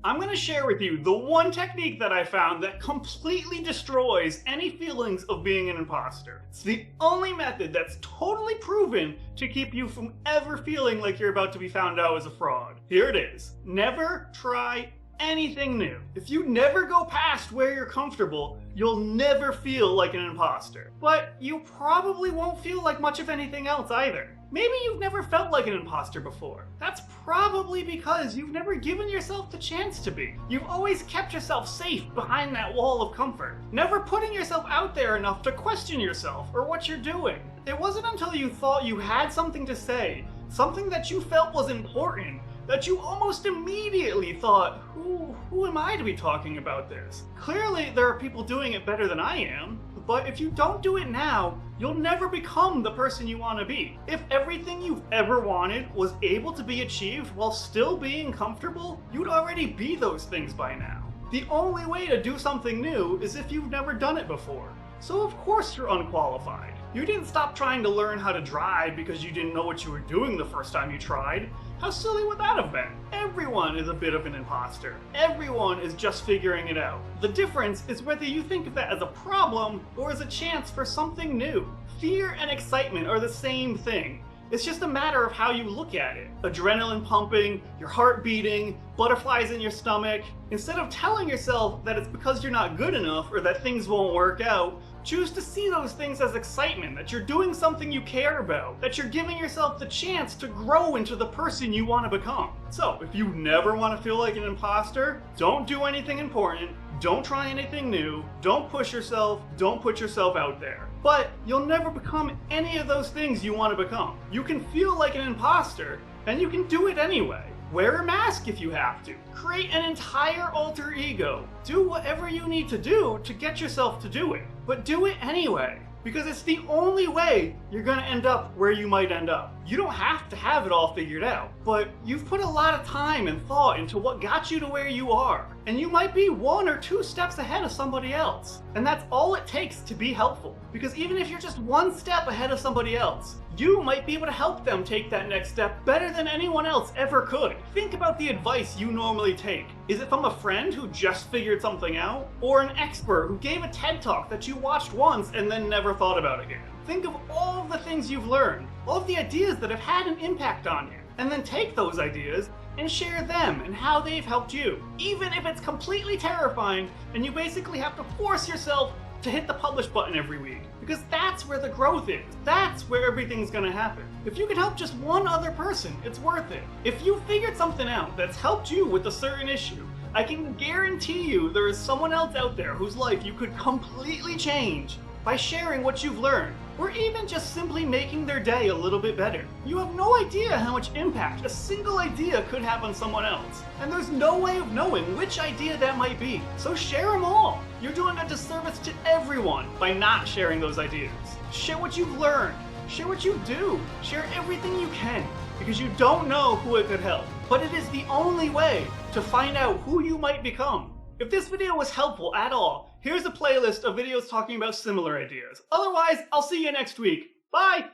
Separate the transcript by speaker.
Speaker 1: I'm going to share with you the one technique that I found that completely destroys any feelings of being an imposter. It's the only method that's totally proven to keep you from ever feeling like you're about to be found out as a fraud. Here it is. Never try anything new. If you never go past where you're comfortable, you'll never feel like an imposter. But you probably won't feel like much of anything else either. Maybe you've never felt like an imposter before. That's probably because you've never given yourself the chance to be. You've always kept yourself safe behind that wall of comfort, never putting yourself out there enough to question yourself or what you're doing. It wasn't until you thought you had something to say, something that you felt was important, that you almost immediately thought, who am I to be talking about this? Clearly, there are people doing it better than I am, but if you don't do it now, you'll never become the person you want to be. If everything you've ever wanted was able to be achieved while still being comfortable, you'd already be those things by now. The only way to do something new is if you've never done it before. So of course you're unqualified. You didn't stop trying to learn how to drive because you didn't know what you were doing the first time you tried. How silly would that have been? Everyone is a bit of an imposter. Everyone is just figuring it out. The difference is whether you think of that as a problem or as a chance for something new. Fear and excitement are the same thing. It's just a matter of how you look at it. Adrenaline pumping, your heart beating, butterflies in your stomach. Instead of telling yourself that it's because you're not good enough or that things won't work out, choose to see those things as excitement, that you're doing something you care about, that you're giving yourself the chance to grow into the person you want to become. So, if you never want to feel like an imposter, don't do anything important, don't try anything new, don't push yourself, don't put yourself out there. But you'll never become any of those things you want to become. You can feel like an imposter, and you can do it anyway. Wear a mask if you have to. Create an entire alter ego. Do whatever you need to do to get yourself to do it. But do it anyway. Because it's the only way you're gonna end up where you might end up. You don't have to have it all figured out, but you've put a lot of time and thought into what got you to where you are. And you might be 1 or 2 steps ahead of somebody else. And that's all it takes to be helpful. Because even if you're just 1 step ahead of somebody else, you might be able to help them take that next step better than anyone else ever could. Think about the advice you normally take. Is it from a friend who just figured something out? Or an expert who gave a TED Talk that you watched once and then never thought about again? Think of all of the things you've learned, all of the ideas that have had an impact on you, and then take those ideas and share them and how they've helped you. Even if it's completely terrifying and you basically have to force yourself to hit the publish button every week. Because that's where the growth is. That's where everything's gonna happen. If you can help just one other person, it's worth it. If you figured something out that's helped you with a certain issue, I can guarantee you there is someone else out there whose life you could completely change by sharing what you've learned, or even just simply making their day a little bit better. You have no idea how much impact a single idea could have on someone else, and there's no way of knowing which idea that might be, so share them all. You're doing a disservice to everyone by not sharing those ideas. Share what you've learned, share what you do, share everything you can, because you don't know who it could help, but it is the only way to find out who you might become. If this video was helpful at all, here's a playlist of videos talking about similar ideas. Otherwise, I'll see you next week. Bye!